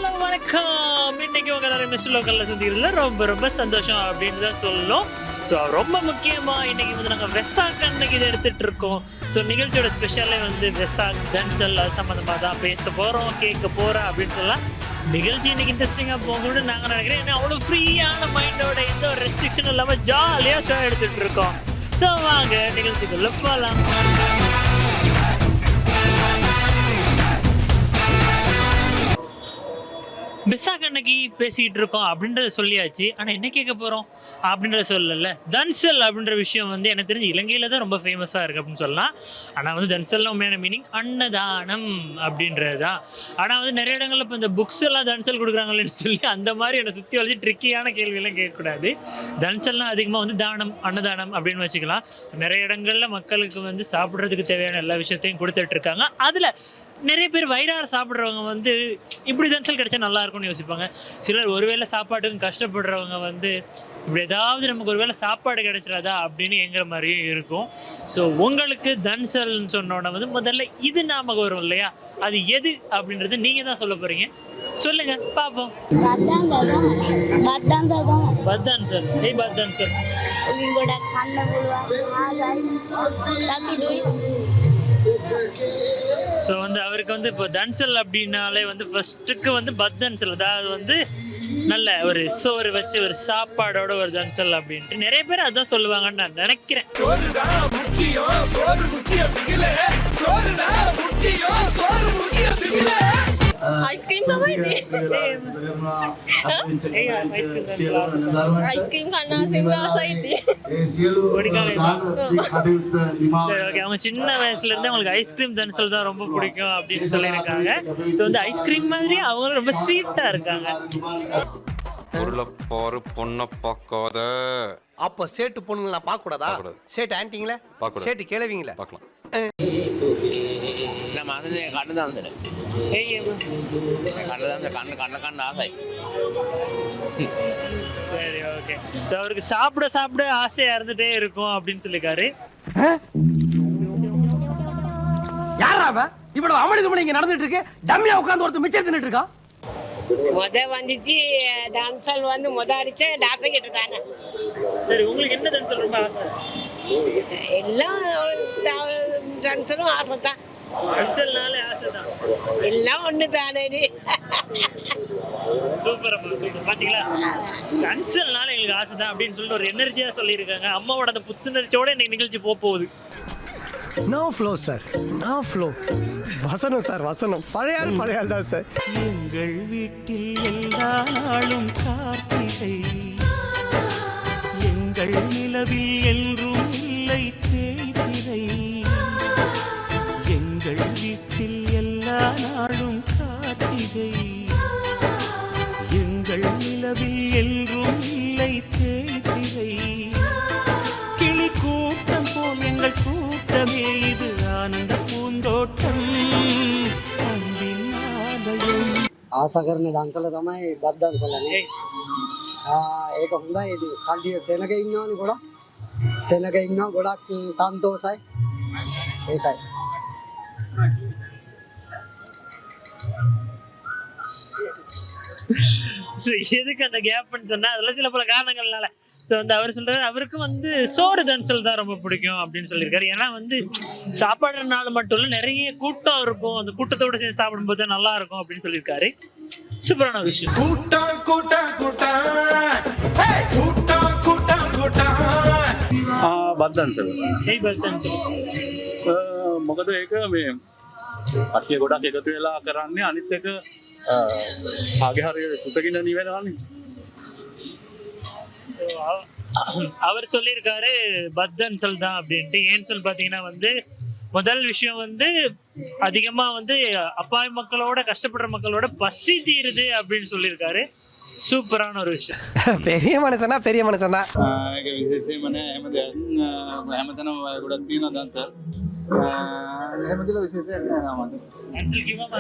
Hello வணக்கம். இன்னைக்கு உங்க எல்லாரும் மிஸ் லோக்கல்ல சந்திக்கிறதுல ரொம்ப ரொம்ப சந்தோஷம் அப்படின்னு தான் சொல்லணும். ஸோ ரொம்ப முக்கியமாக இன்னைக்கு வந்து நாங்கள் வெசாக் அன்னைக்கு இதை எடுத்துகிட்டு இருக்கோம். ஸோ நிகழ்ச்சியோட ஸ்பெஷலே வந்து வெசாக் தன்சல் அது சம்மந்தமாக தான் பேச போகிறோம், கேட்க போகிறோம் அப்படின்னு சொல்லலாம். நிகழ்ச்சி இன்னைக்கு இன்ட்ரெஸ்டிங்காக போகணும்னு நாங்கள் நினைக்கிறேன். ஏன்னா அவ்வளோ ஃப்ரீயான மைண்டோட எந்த ஒரு ரெஸ்ட்ரிக்ஷனும் இல்லாமல் ஜாலியாக ஷோ எடுத்துகிட்டு இருக்கோம். ஸோ வாங்க நிகழ்ச்சிக்குள்ளே போகலாம். வெசாக் அன்னைக்கு பேசிக்கிட்டு இருக்கோம் அப்படின்றத சொல்லியாச்சு. ஆனால் என்ன கேட்க போகிறோம் அப்படின்றத சொல்லல. தன்சல் அப்படின்ற விஷயம் வந்து எனக்கு தெரிஞ்சு இலங்கையில் தான் ரொம்ப ஃபேமஸாக இருக்குது அப்படின்னு சொல்லலாம். ஆனால் வந்து தன்சல்னா உண்மையான மீனிங் அன்னதானம் அப்படின்றது தான். ஆனால் வந்து நிறைய இடங்களில் இப்போ இந்த புக்ஸ் எல்லாம் தன்சல் கொடுக்குறாங்களேன்னு சொல்லி அந்த மாதிரி என்னை சுற்றி வச்சு ட்ரிக்கியான கேள்வியெல்லாம் கேட்கக்கூடாது. தன்சல்னால் அதிகமாக வந்து தானம் அன்னதானம் அப்படின்னு வச்சுக்கலாம். நிறைய இடங்களில் மக்களுக்கு வந்து சாப்பிட்றதுக்கு தேவையான எல்லா விஷயத்தையும் கொடுத்துட்ருக்காங்க. அதில் நிறைய பேர் வயிறார சாப்பிட்றவங்க வந்து இப்படி தன்சல் கிடைச்சா நல்லா இருக்கும்னு யோசிப்பாங்க. சிலர் ஒருவேளை சாப்பாட்டுக்கும் கஷ்டப்படுறவங்க வந்து இப்படி ஏதாவது நமக்கு ஒருவேளை சாப்பாடு கிடைச்சிடாதா அப்படின்னு எங்கிற மாதிரியும் இருக்கும். ஸோ உங்களுக்கு தன்சல்னு சொன்னோன்னா வந்து முதல்ல இது ஞாபகம் வரும் இல்லையா? அது எது அப்படின்றது நீங்கள் தான் சொல்ல போகிறீங்க. சொல்லுங்க பார்ப்போம். பத்தான்சல் ஏய் பத்தான்சல் ஸோ வந்து அவருக்கு வந்து இப்போ தன்சல் அப்படின்னாலே வந்து ஃபர்ஸ்ட்டுக்கு வந்து பத்தன்சல், அதாவது வந்து நல்ல ஒரு சோறு வச்சு ஒரு சாப்பாடோட ஒரு தன்சல் அப்படின்ட்டு நிறைய பேர் அதான் சொல்லுவாங்கன்னு நான் நினைக்கிறேன். आइसक्रीम का भाई दे आइसक्रीम खाना सिंगा सही थी. அவங்க சின்ன வயசுல இருந்து அவங்களுக்கு ஐஸ்கிரீம் தன்சல் தான் ரொம்ப பிடிக்கும் அப்படின்னு சொல்லியிருக்காங்க. ஸோ வந்து ஐஸ்கிரீம் மாதிரி அவங்க ரொம்ப ஸ்வீட்டா இருக்காங்க. பொருளப்பாரு பொண்ணை பார்க்காத. அப்ப சேட்டு பொண்ணுங்களா பார்க்க கூடாதா? சேட்டு ஆன்ட்டிங்களா பார்க்க, சேட்டு கேளவீங்களா பார்க்கலாம். நம்ம வந்து கண்ணு தான் வந்துடு கண்ணு ஆசை. சரி ஓகே. அவருக்கு சாப்பிட சாப்பிட ஆசையா இருந்துட்டே இருக்கும் அப்படின்னு சொல்லிருக்காரு. யாரா அவன் இவ்வளவு அமளிதுமணி இங்க நடந்துட்டு இருக்கு? டம்மியா உட்கார்ந்து ஒருத்தர் மிச்சம் தின்னுட்டு இருக்கான். வந்துச்சு டான்சல் வந்து அடிச்ச டான்ஸ் தானே. சரி உங்களுக்கு என்ன டான்சல் ரொம்ப ஆசை? எல்லாம் டான்சலும் ஆசை தான். டான்சல்னாலே ஆசை தான். எல்லாம் ஒண்ணு தானே. சூப்பர் அம்மா சூப்பர். பாத்தீங்களா, டான்சல்னால எங்களுக்கு ஆசை தான் அப்படின்னு சொல்லிட்டு ஒரு எனர்ஜியா சொல்லியிருக்காங்க. அம்மாவோட அந்த புத்துணர்ச்சியோட இன்னைக்கு நிகழ்ச்சி போகுது. No flow sir, no flow. வசனம் சார் வசனம். பழையாள் தான் சார். எங்கள் வீட்டில் எல்லா நாளும் கார்த்திகை, எங்கள் நிலவில் என்றும் இல்லை தேய்திரை. எங்கள் வீட்டில் எல்லா நாளும் கார்த்திகை, எங்கள் நிலவில் என்றும் இல்லை தேய்திரை. கிளி கூட்டம் போல் எங்கள் கூட்டமே இது ஆனந்த பூந்தோட்டம் அன்பின் ஆலயம். ආසා කරන දන්සල තමයි බත් දන්සලනේ. ඒක හොඳයි. ඉතින් කල්ලිය සෙනග ඉන්නවනේ ගොඩක්. සෙනග ඉන්නවා ගොඩක් තන්තෝසයි. ඒකයි. எதுக்கு அந்த கேப்னு சொன்னா அதெல்லாம் சில பல காரணங்கள்னால. ஸோ வந்து அவர் சொல்றாரு அவருக்கு வந்து சோறு தன்சல் தான் ரொம்ப பிடிக்கும் அப்படின்னு சொல்லியிருக்காரு. ஏன்னா வந்து சாப்பாடுறதுனால மட்டும் இல்லை, நிறைய கூட்டம் இருக்கும், அந்த கூட்டத்தோட சேர்ந்து சாப்பிடும்போது தான் நல்லா இருக்கும் அப்படின்னு சொல்லியிருக்காரு. சூப்பரான விஷயம். මොකද ඒක මේ කට්ටිය ගොඩක් එකතු වෙලා කරන්නේ. අනිත් එක ආගේ හරිය කුසගින්න නිවෙනවානේ. அவர் சொல்லியிருக்காரு பத்தன்சல் தான் அப்படின்ட்டு. ஏன்னு சொல்லி பார்த்தீங்கன்னா வந்து முதல் விஷயம் வந்து அதிகமா வந்து அப்பாவி மக்களோட கஷ்டப்படுற மக்களோட பசி தீருது அப்படின்னு சொல்லியிருக்காரு. சூப்பரான ஒரு விஷயம். பெரிய மனுஷனா பெரிய மனுஷனா. ඒක විශේෂයෙන්ම නෑ හැම දෙයක් හැමතැනම ගොඩක් තියෙනවා දන්සල්. එහෙම කියලා විශේෂයක් නෑ සාමාන්‍යයෙන්. දන්සල් කිව්වම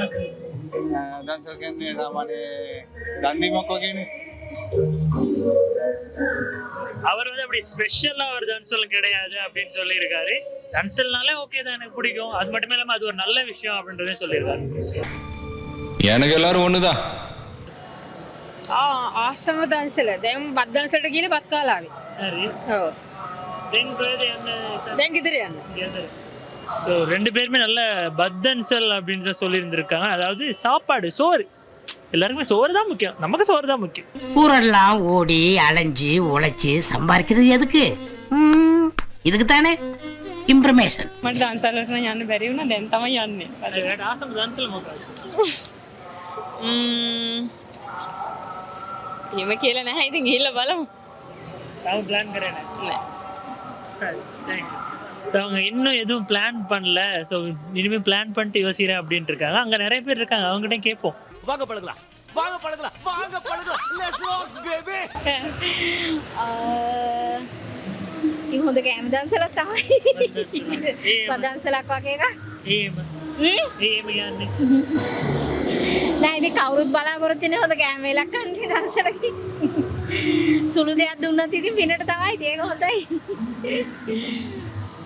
දන්සල් කියන්නේ සාමාන්‍ය දන් දීමක් වගේනේ. அவர் வந்து அப்படி ஸ்பெஷலா ஒரு தன்சல் கிடையாது அப்படின்னு சொல்லியிருக்காரு. தன்சல்னாலே ஓகே தான், எனக்கு பிடிக்கும். அது மட்டுமே இல்லாம அது ஒரு நல்ல விஷயம் அப்படின்றதையும் சொல்லியிருக்காரு. எனக்கு எல்லாரும் ஒண்ணுதான். ආසම දන්සල දැන් බත් දන්සලට ගිහලා බත් කාලා ආවේ. சரி ඔව්. தென் கோயில் என்ன දැන් ගෙදර යන්න. ஸோ ரெண்டு பேருமே நல்ல பத்தன்சல் அப்படின்னு தான் சொல்லியிருந்திருக்காங்க. அதாவது சாப்பாடு சோறு, எல்லாருக்குமே சோறு தான் முக்கியம், நமக்கு சோறு தான் முக்கியம். ஊரெல்லாம் ஓடி அலைஞ்சு உழைச்சு சம்பாதிக்கிறது எதுக்கு? இதுக்கு தானே இன்ஃபர்மேஷன். මට දන්සලට නම් යන්න බැරි වුණා. දැන් තමයි යන්නේ. அது ஆசம் டான்ஸில் மோக்காது. එහෙම කියලා නැහැ. ඉතින් ගිහිල්ලා බලමු. நான் பிளான் கரேன். නෑ. ஸோ அவங்க இன்னும் எதுவும் பிளான் பண்ணல. ஸோ இனிமேல் பிளான் பண்ணிட்டு யோசிக்கிறேன் அப்படின்ட்டு இருக்காங்க. அங்கே நிறைய பேர் இருக்காங்க, அவங்ககிட்ட கேட்போம். வாங்க பழகலாம், வாங்க பழகலாம், வாங்க பழகலாம். Let's rock baby. ඉතින් හොඳ කෑම දන්සලක් තමයි. බත් දන්සලක් වගේ එකක්. ஏஎம் ஏஎம் කියන්නේ නෑ ඉතින් කවුරුත් බලාපොරොත්තු වෙන්නේ හොඳ කෑම වේලක් කන්නේ දන්සලකින්. සුළු දෙයක් දුන්නත් ඉතින් පිනට තමයි. ඒක හොඳයි.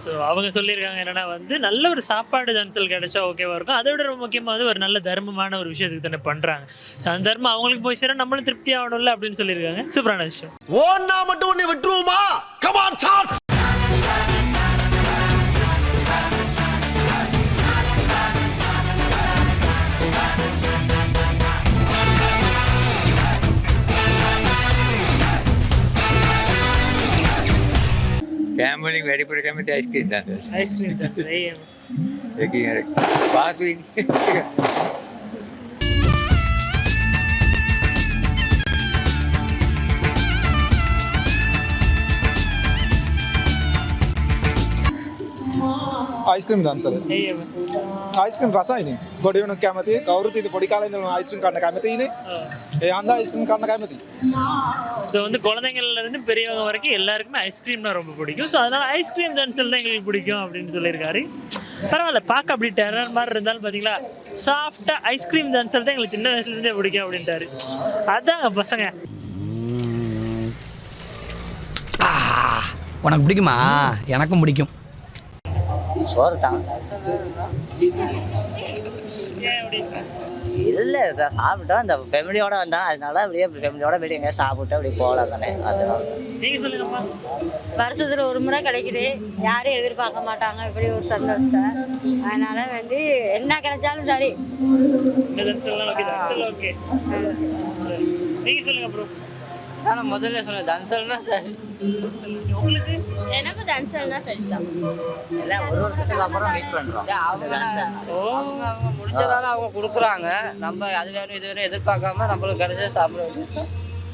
ஸோ அவங்க சொல்லியிருக்காங்க என்னன்னா வந்து நல்ல ஒரு சாப்பாடு தன்சல் கிடைச்சா ஓகேவா இருக்கும். அதை விட ரொம்ப முக்கியமாக வந்து ஒரு நல்ல தர்மமான ஒரு விஷயத்துக்கு தானே பண்ணுறாங்க. ஸோ அந்த தர்மம் அவங்களுக்கு போய் சேர நம்மளும் திருப்தி ஆகணும்ல அப்படின்னு சொல்லியிருக்காங்க. சூப்பரான விஷயம். ஓன்னா மட்டும் உன்னை விட்டுருவோமா? Come on charge. කෑමලින් වැඩිපුර කැමති අයිස්ක්‍රීම් දන්සල. ஐஸ்கிரீம் தன்சல் ஏஎம். ඒකින් අර පාතුයි. අයිස්ක්‍රීම් දන්සල. ஏஎம். අයිස්ක්‍රීම් රසයිනේ. ගොඩ වෙන කැමති කවුරුත් ඉතින් පොඩි කාලේ ඉඳන් අයිස්ක්‍රීම් කන්න කැමතිනේ. ඒ හන්දා අයිස්ක්‍රීම් කන්න කැමති. ஸோ வந்து குழந்தைங்கள்ல இருந்து பெரியவங்க வரைக்கும் எல்லாருக்குமே ஐஸ்கிரீம்னா ரொம்ப பிடிக்கும். ஸோ அதனால ஐஸ்கிரீம் தன்சல் தான் எங்களுக்கு பிடிக்கும் அப்படின்னு சொல்லியிருக்காரு. பரவாயில்ல, பார்க்க அப்படி டெரர் மாதிரி இருந்தாலும் பார்த்தீங்களா, சாஃப்டாக ஐஸ்கிரீம் தன்சல் தான் எங்களுக்கு சின்ன வயசுலேருந்தே பிடிக்கும் அப்படின்ட்டாரு. அதாங்க பசங்க. உனக்கு பிடிக்குமா? எனக்கும் பிடிக்கும். சோறு தான் ஏன் அப்படின்னு இல்லை சாப்பிட்டோம். இந்த ஃபேமிலியோட வந்தோம், அதனால அப்படியே ஃபேமிலியோட வெளியே எங்கேயா சாப்பிட்டு அப்படி போகலாம் தானே, அதனால நீங்கள் சொல்லுங்கப்பா. வருஷத்துல ஒரு முறை கிடைக்குது. யாரும் எதிர்பார்க்க மாட்டாங்க இப்படி ஒரு சந்தோஷத்தை. அதனால வேண்டி என்ன கிடைச்சாலும் சரி. இந்த தன்சல்லாம் ஓகே, தன்சல் ஓகே. நீங்கள் சொல்லுங்க ப்ரோ. நான் முதல்ல சொன்னேன் தன்சல்னா சரி. உங்களுக்கு எனக்கு தன்சல்னா சரிதான். எல்லாம் ஒரு வருஷத்துக்கு அப்புறம் மீட் பண்ணுறோம். அவங்க முடிஞ்சதால அவங்க கொடுக்குறாங்க. நம்ம அது வேணும் இது வேணும் எதிர்பார்க்காம நம்மளுக்கு கிடைச்சா சாப்பிட.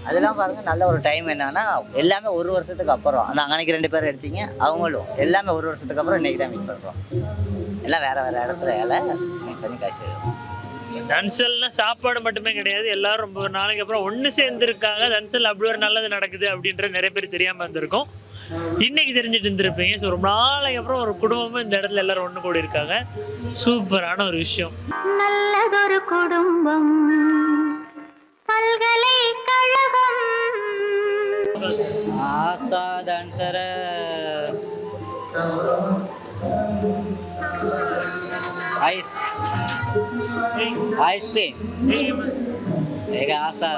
அதெல்லாம் பாருங்க, நல்ல ஒரு டைம். என்னன்னா எல்லாமே ஒரு வருஷத்துக்கு அப்புறம். அந்த அன்னைக்கு 2 பேர் எடுத்தீங்க, அவங்களும் எல்லாமே ஒரு வருஷத்துக்கு அப்புறம் இன்னைக்கு தான் மீட் பண்ணுறோம். எல்லாம் வேற வேற இடத்துல மீட் பண்ணி காசு. தன்சல்னா சாப்பாடு மட்டுமே கிடையாது, எல்லாரும் ரொம்ப ஒரு நாளைக்கு அப்புறம் ஒன்று சேர்ந்துருக்காங்க. தன்சல் அப்படி ஒரு நல்லது நடக்குது அப்படின்றது நிறைய பேர் தெரியாமல் இருந்திருக்கும். இன்னைக்கு தெரிஞ்சுட்டு இருந்திருப்பீங்க. ஸோ ரொம்ப நாளைக்கு அப்புறம் ஒரு குடும்பமும் இந்த இடத்துல எல்லாரும் ஒன்று கூடி இருக்காங்க. சூப்பரான ஒரு விஷயம். நல்லதொரு குடும்பம், பல்கலைக்கழகம். ஆசா டான்சர ஐஸ் ஐஸ்கிரீம் ஏக ஆசா.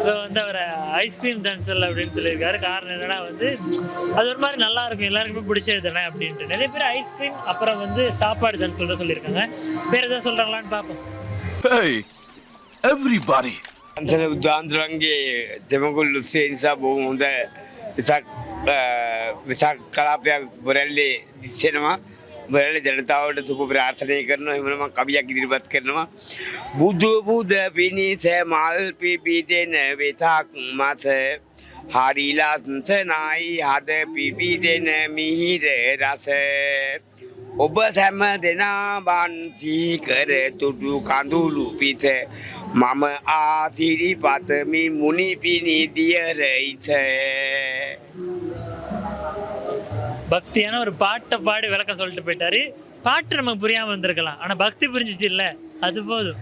ஸோ வந்து அவர் ஐஸ்கிரீம் தன்சல் அப்படின்னு சொல்லியிருக்காரு. காரணம் என்னன்னா வந்து அது ஒரு மாதிரி நல்லா இருக்கும், எல்லாருக்குமே பிடிச்சது தானே அப்படின்ட்டு. நிறைய பேர் ஐஸ்கிரீம் அப்புறம் வந்து சாப்பாடு தன்சல் தான் சொல்லியிருக்காங்க. வேறு எதாவது சொல்கிறாங்களான்னு பார்ப்போம். Everybody. දන්සල බුද්ධාන්තරන්ගේ දෙමගුල් උත්සේ නිසා බොහොම හොඳ විසක් කලාපයක් බොරැල්ලේ දිස්සෙනවා. බොරැල්ලේ ජනතාවට සුබ ප්‍රාර්ථනා කරනවා. එහෙම නම් කවියක් ඉදිරිපත් කරනවා. බුදු බුද පිනිස මල් පිපිදෙන වෙසක් මත හරි ලස්සනයි හද පිපිදෙන මිහිර රස. ඔබ සැම දෙනා වන්සී කර තුඩු කඳුළු පිට මම ආසිරි පතමි මුනි පිණි දියරයිත. பக்தியான ஒரு பாட்டை பாடி விளக்கம் சொல்லிட்டு போயிட்டாரு. பாட்டு நமக்கு புரியாம வந்திருக்கலாம், ஆனா பக்தி புரிஞ்சிச்சு இல்ல, அது போதும்.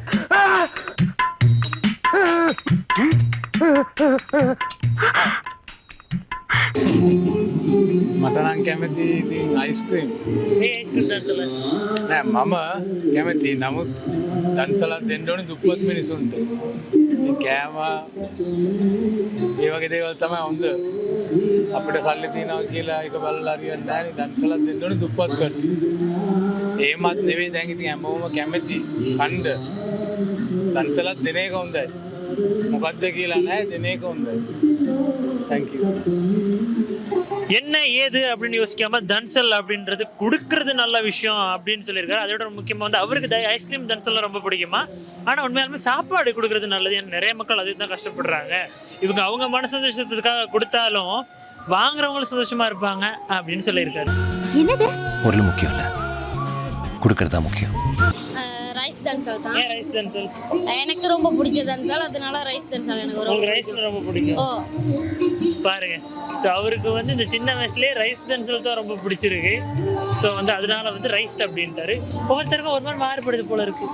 මට නම් කැමති ඉතින් අයිස්ක්‍රීම්. ඒ ஐஸ்கிரீம் දන්සල නෑ මම කැමති. නමුත් දන්සලක් දෙන්න ඕනේ දුප්පත් මිනිසුන්ට. ඉතින් කෑම ඒ වගේ දේවල් තමයි හොඳ. අපිට සල්ලි තියනවා කියලා ඒක බලලා හරියන්නේ නැහැ නේ. දන්සලක් දෙන්න ඕනේ දුප්පත් කට්ටිය. ඒමත් නෙවෙයි දැන් ඉතින් හැමෝම කැමති කණ්ඩ. දන්සලක් දෙන එක හොඳයි. මොකද්ද කියලා නැහැ දෙන එක හොඳයි. Thank you. என்ன ஏது அப்படின்னு யோசிக்காம தன்சல் அப்படின்றது கொடுக்கறது நல்ல விஷயம் அப்படின்னு சொல்லியிருக்காரு. அதோட முக்கியமாக வந்து அவருக்கு ஐஸ்கிரீம் தன்சல்லாம் ரொம்ப பிடிக்குமா. ஆனால் உண்மையாலுமே சாப்பாடு கொடுக்கறது நல்லது. ஏன்னா நிறைய மக்கள் அதுக்கு தான் கஷ்டப்படுறாங்க. இவங்க அவங்க மன சந்தோஷத்துக்காக கொடுத்தாலும் வாங்குறவங்களும் சந்தோஷமா இருப்பாங்க அப்படின்னு சொல்லியிருக்காரு. என்னது பொருள் முக்கியம் இல்லை, கொடுக்கறதா முக்கியம். ரைஸ் தன்சல் தான். ஏன் ரைஸ் தன்சல்? எனக்கு ரொம்ப பிடிச்ச தன்சல், அதனால ரைஸ் தன்சல் எனக்கு உங்களுக்கு ரைஸ் ரொம்ப பிடிக்கும். ஓ பாருங்க, ஸோ அவருக்கு வந்து இந்த சின்ன வயசுலேயே ரைஸ் தன்சல் தான் ரொம்ப பிடிச்சிருக்கு. ஸோ வந்து அதனால வந்து ரைஸ் அப்படின்ட்டாரு. ஒவ்வொருத்தருக்கும் ஒரு மாதிரி மாறுபடுது போல இருக்கு.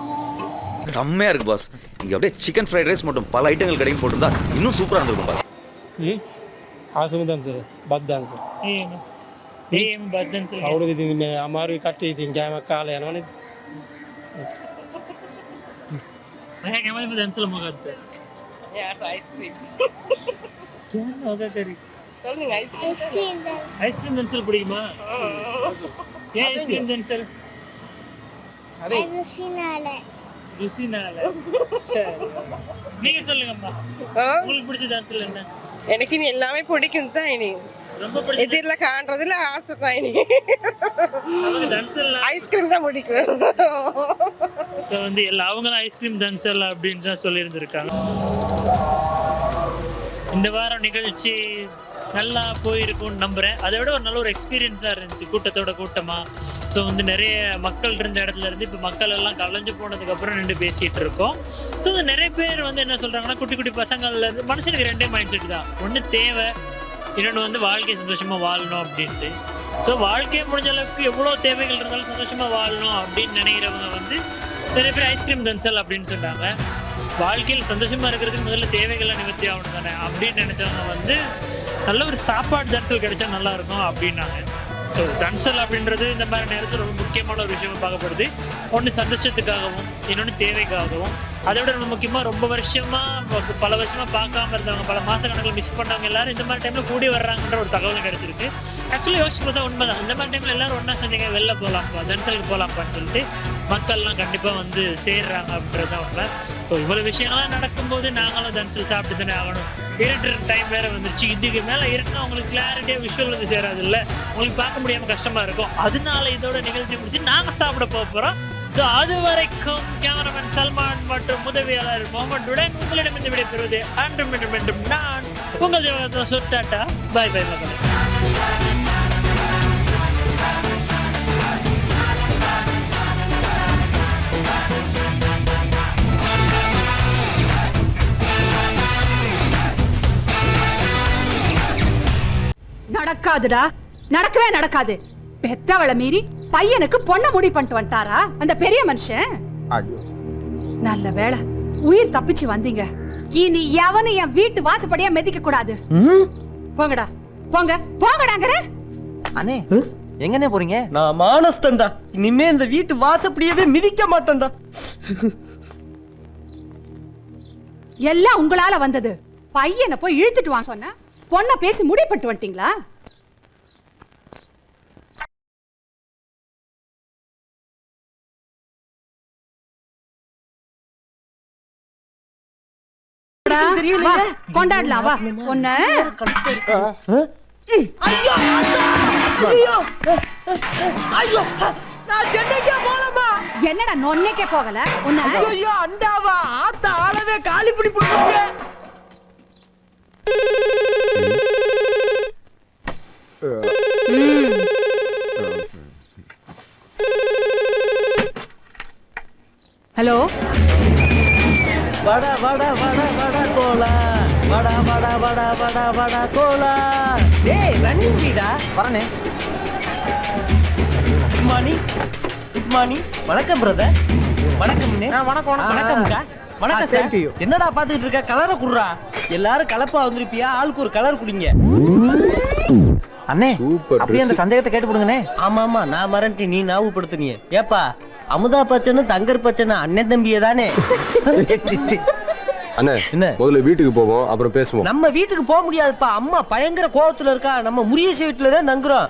செம்மையா இருக்கு பாஸ். இங்க அப்படியே சிக்கன் ஃப்ரைட் ரைஸ் மட்டும் பல ஐட்டங்கள் கடைக்கு போட்டிருந்தா இன்னும் சூப்பரா இருந்திருக்கும் பாஸ். ආසම දන්සල බත් දන්සල. ஏன் பத் தன்சல்? අවුරුදු ඉතින් මේ අමාරුයි කට්ටිය ඉතින් කෑමක් කාලා යනවනේ. मैं क्या मतलब दंसल मुगाते Yes, ice cream. क्या होगा तेरी? சொல்லுங்க ஐஸ்கிரீம். आइसक्रीम दंसल பிடிக்குமா? क्या आइसक्रीम दंसल? அதே ருசினால. சரி, நீங்க சொல்லுங்கம்மா, உங்களுக்கு பிடிச்ச தன்சல் என்ன? எனக்கு இனி எல்லாமே பிடிக்கும் தான். இனி ரொம்ப பிடிச்ச எதிரில காண்றதுல ஆசை தான். இனி நமக்கு தன்சல் ஐஸ்கிரீம் தான் பிடிக்கும். ஸோ வந்து அவங்களும் ஐஸ்கிரீம் தன்சல் அப்படின்னு தான் சொல்லியிருந்திருக்காங்க. இந்த வாரம் நிகழ்ச்சி நல்லா போயிருக்கும்னு நம்புகிறேன். அதை விட ஒரு நல்ல ஒரு எக்ஸ்பீரியன்ஸாக இருந்துச்சு, கூட்டத்தோட கூட்டமாக. ஸோ வந்து நிறைய மக்கள் இருந்த இடத்துல இருந்து இப்போ மக்கள் எல்லாம் கலைஞ்சு போனதுக்கப்புறம் நின்று பேசிகிட்டு இருக்கோம். ஸோ நிறைய பேர் வந்து என்ன சொல்கிறாங்கன்னா, குட்டி குட்டி பசங்கள்லேருந்து மனுஷனுக்கு ரெண்டே மைண்ட் செட் தான். ஒன்று தேவை, இன்னொன்று வந்து வாழ்க்கை சந்தோஷமாக வாழணும் அப்படின்ட்டு. ஸோ வாழ்க்கையை முடிஞ்ச அளவுக்கு எவ்வளோ தேவைகள் இருந்தாலும் சந்தோஷமாக வாழணும் அப்படின்னு நினைக்கிறவங்க வந்து நிறைய பேர் ஐஸ்கிரீம் தன்சல் அப்படின்னு சொன்னாங்க. வாழ்க்கையில் சந்தோஷமாக இருக்கிறதுக்கு முதல்ல தேவைகள்லாம் நிவர்த்தி ஆகணும் தானே அப்படின்னு நினச்சவங்க வந்து நல்ல ஒரு சாப்பாடு தன்சல் கிடைச்சா நல்லாயிருக்கும் அப்படின்னாங்க. ஸோ தன்சல் அப்படின்றது இந்த மாதிரி நேரத்தில் ரொம்ப முக்கியமான ஒரு விஷயமா பார்க்கப்படுது. ஒன்று சந்தோஷத்துக்காகவும், இன்னொன்று தேவைக்காகவும். அதை விட ரொம்ப முக்கியமாக ரொம்ப வருஷமாக பல வருஷமாக பார்க்காம இருந்தவங்க, பல மாத கணக்கில் மிஸ் பண்ணவங்க எல்லாரும் இந்த மாதிரி டைமில் கூடி வர்றாங்கன்ற ஒரு தகவல் கிடைச்சிருக்கு. ஆக்சுவலி யோசிச்சு பார்த்தா உண்மைதான். இந்த மாதிரி டைமில் எல்லாரும் ஒன்றா செஞ்சீங்க, வெளில போகலாம்ப்பா, தன்சலுக்கு போகலாம்ப்பான்னு சொல்லிட்டு மக்கள்லாம் கண்டிப்பாக வந்து சேர்றாங்க அப்படின்றது தான் உண்மை. ஸோ இவ்வளோ விஷயங்கள்லாம் நடக்கும்போது நாங்களும் தன்சல் சாப்பிட்டு தானே ஆகணும். இருட்டுற டைம் வேறு வந்துருச்சு. இதுக்கு மேலே இருக்குன்னா உங்களுக்கு கிளாரிட்டியாக விஷுவல் வந்து சேராது இல்லை, உங்களுக்கு பார்க்க முடியாமல் கஷ்டமாக இருக்கும். அதனால இதோட நிகழ்ச்சி முடிச்சு நாங்கள் சாப்பிட போகிறோம். ஸோ அது வரைக்கும் கேமராமேன் சல்மான் மற்றும் உதவியாளர் முகமதுடன் உங்களிடமிருந்து விடைபெறுவது அன்றும் மீண்டும் மீண்டும் நான் உங்கள் ஜீவனத்தில் சுட்டாட்டா. பாய் பாய் மக்களே. நடக்காதுடா, நடக்கவே நடக்காது. பெத்தவளை மீறி பையனுக்கு பொண்ண முடி பண்ணிட்டு வந்துட்டாரா அந்த பெரிய மனுஷன். நல்ல வேளை உயிர் தப்பிச்சு வந்தீங்க. இனி எவனும் என் வீட்டு வாசப்படியா மிதிக்க கூடாது. போங்கடா, போங்க போங்கடாங்கற. அண்ணே எங்கனே போறீங்க? நான் மானஸ்தன்டா, இனிமே இந்த வீட்டு வாசப்படியவே மிதிக்க மாட்டேன்டா. எல்லாம் உங்களால வந்தது. பையனை போய் இழுத்துட்டு வாங்க சொன்னா பொண்ண பேசி முடிப்பட்டு வந்துட்டீங்களா? கொண்டாடலாம் வா. ஒண்ணு என்னடா நொன்னைக்கே போகல. ஒண்ணு அண்டாவா ஆத்த ஆளவே காலி பிடி போடுங்க. ஹலோ, வடா வடா வடா வடா கோலா, வடா வடா வடா வடா வடா கோலா. டேய் ரன்னிங்கடா வரனே. மணி மணி வணக்கம் பிரதர். வணக்கம். வணக்கம் வணக்கம்க்கா. வணக்கம் சார். என்னடா பாத்துக்கிட்டு இருக்க? கலரை குடுறா. எல்லாரும் கலப்பா வந்திருப்பியா? ஆளுக்கு ஒரு கலர் குடிங்க. அண்ணே சூப்பர் அப்படியே அந்த சந்தேகத்தை கேட்டு போடுங்கண்ணே. ஆமா ஆமா நான் மறந்துட்டு நீ ஞாபகப்படுத்துனீங்க. ஏப்பா அமுதா பச்சனு தங்கர் பச்சனு அண்ணன் தம்பியே தானே? அண்ணே என்ன முதல்ல வீட்டுக்கு போவோம் அப்புறம் பேசுவோம். நம்ம வீட்டுக்கு போக முடியாதுப்பா. அம்மா பயங்கர கோவத்துல இருக்கா. நம்ம முரியேசி வீட்டுல தான் தங்குறோம்.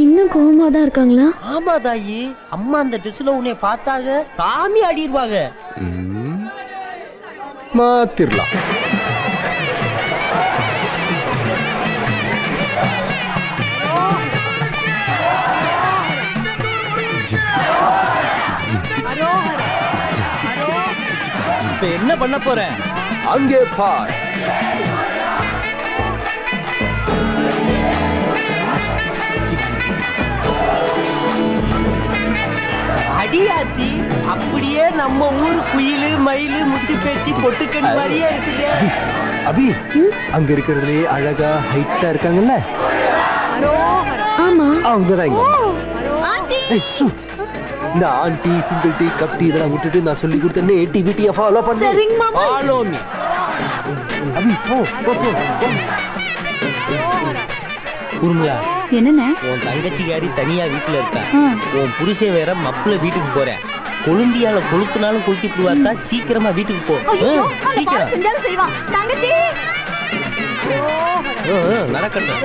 இன்னும் கோவமா தான் இருக்காங்களா? ஆமா தாயி, அம்மா அந்த ட்ரெஸ்ல உன்னை பார்த்தாங்க சாமி ஆடிடுவாங்க. மாத்திரலாம். இப்ப என்ன பண்ண போற? அங்கே பார். அடியாத்தி அப்படியே நம்ம ஊர் குயிலு மயிலு முத்து பேச்சு பொட்டுக்கணி மாதிரியே இருக்குது. அபி அங்க இருக்கிறதுலயே அழகா ஹைட்டா இருக்காங்கல்ல, ஆமா அவங்கதான் இங்க. இந்த aunty single tea cup tea இதெல்லாம் விட்டுட்டு நான் சொல்லி கொடுத்தேன்னு டிவிட்டியை ஃபாலோ பண்ணு. சரிங்க மாமா. Follow me. அபி போ போ போ. குருமுலா என்னண்ணே? உன் தங்கச்சிக்காரி தனியா வீட்டுல இருக்கா. உன் புருஷன் வேற மப்புல வீட்டுக்கு போறேன். கொழுந்தியால கொளுத்துனாலும் கொளுத்தி போடுவாத்தா. சீக்கிரமா வீட்டுக்கு போ. சீக்கிரம் செய்வான் தங்கச்சி. நடக்கட்டும்.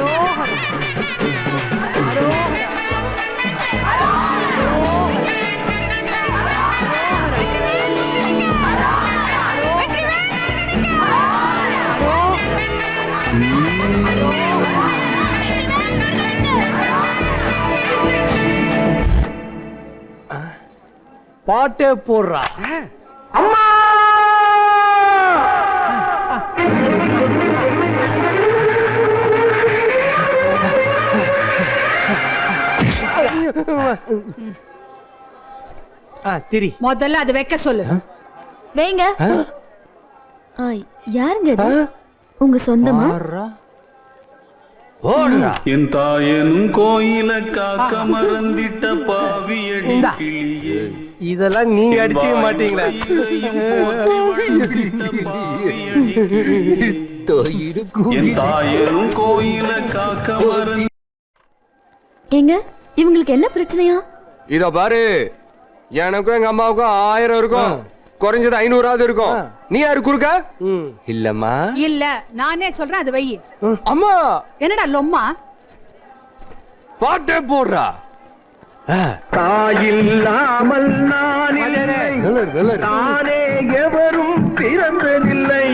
பாட்டே போடுறா. அம்மா திரி முதல்ல அது வைக்க சொல்லு. வைங்க. யாருங்க இது? உங்க சொந்தமா? என் தாயனும் கோயில காக்க மறந்திட்ட பாவியடி கிளியே. இதெல்லாம் நீங்க அடிச்சுக்க மாட்டீங்களா? என் தாயனும் கோயில காக்க மறந்து. ஏங்க இவங்களுக்கு என்ன பிரச்சனையா? இதோ பாரு, எனக்கும் எங்க அம்மாவுக்கும் 1000 இருக்கும், குறைஞ்சது 500 இருக்கும். நீ யாரு குறுக்க? இல்லம்மா. இல்ல நானே சொல்றேன் அது வை. அம்மா என்னடா லொம்மா? பாட்டே போடுறா. தாயில்லாமல் நானே எவரும் பிறந்ததில்லை.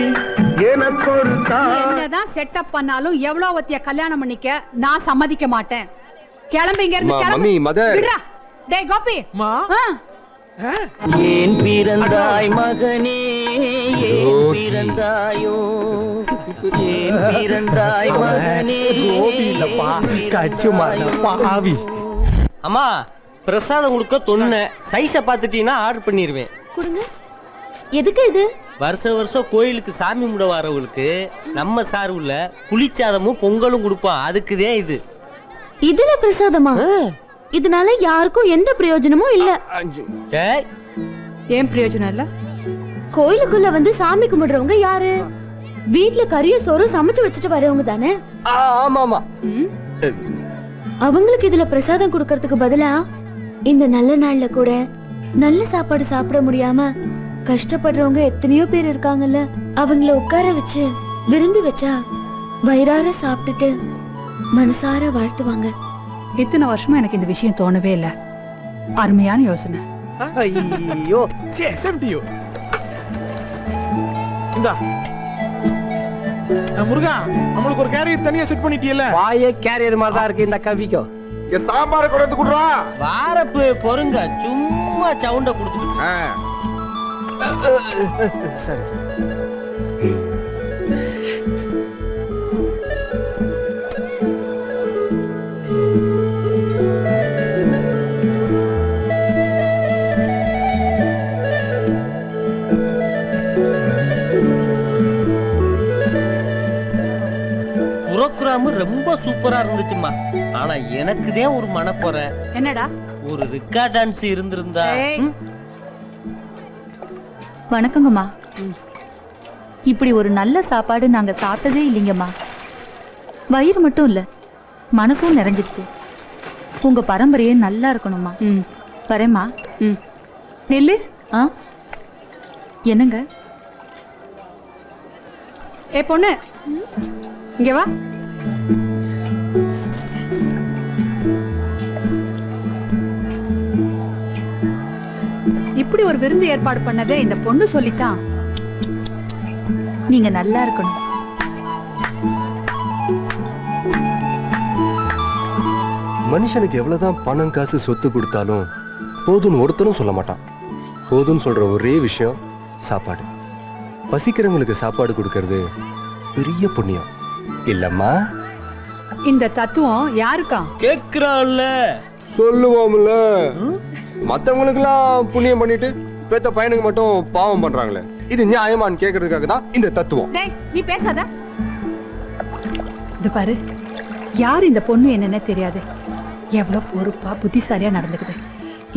எனக்கொரு என்னதான் செட்டப் பண்ணாலும் எவ்வளவு வத்திய கல்யாணம் பண்ணிக்க நான் சம்மதிக்க மாட்டேன். கிளம்பி இங்க இருந்து மம்மி மதர். விடுடா. டேய் கோபி. ஏன் பிறந்தாய் மகனே, ஏன் பிறந்தாயோ, ஏன் பிறந்தாய் மகனே. அம்மா பிரசாதம் கொடுக்க தொன்ன சைஸ பாத்துட்டீங்கன்னா ஆர்டர் பண்ணிருவேன். கொடுங்க. எதுக்கு இது? வருஷம் கோயிலுக்கு சாமி கும்பிட வரவங்களுக்கு நம்ம சார்புல புளிச்சாதமும் பொங்கலும் கொடுப்போம். அதுக்குதான் இது. இதுல பிரசாதமா? இதனால யாருக்கும் எந்த பிரயோஜனமும் இல்ல. ஏன் பிரயோஜனம் இல்ல? கோயிலுக்குள்ள வந்து சாமி கும்பிடுறவங்க யாரு? வீட்ல கறிய சோறு சமைச்சு வச்சுட்டு வரவங்க தானே? ஆமா ஆமா. அவங்களுக்கு இதுல பிரசாதம் கொடுக்கறதுக்கு பதிலா இந்த நல்ல நாள்ல கூட நல்ல சாப்பாடு சாப்பிட முடியாம கஷ்டப்படுறவங்க எத்தனையோ பேர் இருக்காங்கல்ல, அவங்கள உட்கார வச்சு விருந்து வச்சா வயிறார சாப்பிட்டுட்டு மனசார வாழ்த்துவாங்க. இத்தனை வருஷமா எனக்கு இந்த விஷயம் தோணவே இல்ல. அருமையான யோசனை. ஐயோ சேசம்டியோ. இந்தா முருகா, நம்மளுக்கு ஒரு கேரியர் தனியா செட் பண்ணிட்டியல்ல? வாயே கேரியர் மாதிரி தான் இருக்கு. இந்த கவிக்கோ சாம்பார கொண்டு வந்து குடுறா. வாரப்பு பொறுங்க, சும்மா சவுண்ட குடுத்துட்டு. சரி சரி. புரோகிராம் ரொம்ப சூப்பரா இருந்துச்சுமா. ஆனா எனக்குதான் ஒரு மனக்குறை. என்னடா? ஒரு ரிக்கா டான்ஸ் இருந்திருந்தா. வணக்கங்கம்மா. இப்படி ஒரு நல்ல சாப்பாடு நாங்க சாப்பிட்டதே இல்லைங்கம்மா. வயிறு மட்டும் இல்ல மனசும் நிறைஞ்சிருச்சு. உங்க பரம்பரையே நல்லா இருக்கணுமா. வரேம்மா. நெல்லு. என்னங்க? ஏ பொண்ணு, இங்க வா. இப்படி ஒரு விருந்து ஏற்பாடு பண்ணதே இந்த பொண்ணு சொல்லித்தான். நீங்க நல்லா இருக்கணும். மனுஷனுக்கு எவ்வளவுதான் பணம் காசு சொத்து கொடுத்தாலும் போதும்னு ஒருத்தரும் சொல்ல மாட்டான். போதும்னு சொல்ற ஒரே விஷயம் சாப்பாடு. பசிக்கிறவங்களுக்கு சாப்பாடு கொடுக்கறது பெரிய புண்ணியம் இல்லம்மா. இந்த தத்துவம் யாருக்கா கேக்குறான்ல சொல்லுவோம்ல. மத்தவங்களுக்கெல்லாம் புண்ணியம் பண்ணிட்டு பெத்த பையனுக்கு மட்டும் பாவம் பண்றாங்களே, இது நியாயமான்னு கேக்குறதுக்காக தான் இந்த தத்துவம். நீ பேசாத. இது பாரு, யார் இந்த பொண்ணு என்னன்னே தெரியாது. எவ்வளவு பொறுப்பா புத்திசாலியா நடந்துக்குது.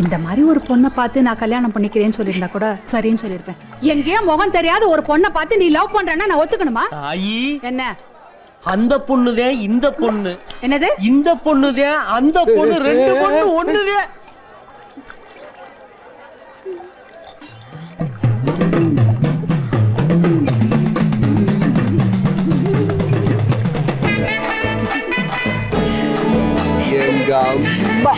இந்த மாதிரி ஒரு பொண்ணை பார்த்து நான் கல்யாணம் பண்ணிக்கிறேன்னு சொல்லியிருந்தா கூட சரின்னு சொல்லியிருப்பேன். எங்கேயோ முகம் தெரியாத ஒரு பொண்ணை பார்த்து நீ லவ் பண்றேன்னா நான் ஒத்துக்கணுமா? என்ன அந்த பொண்ணுதான் இந்த பொண்ணு. என்னது? இந்த பொண்ணுதான் அந்த பொண்ணு. ரெண்டு பொண்ணு ஒண்ணுதான். எங்க அம்மா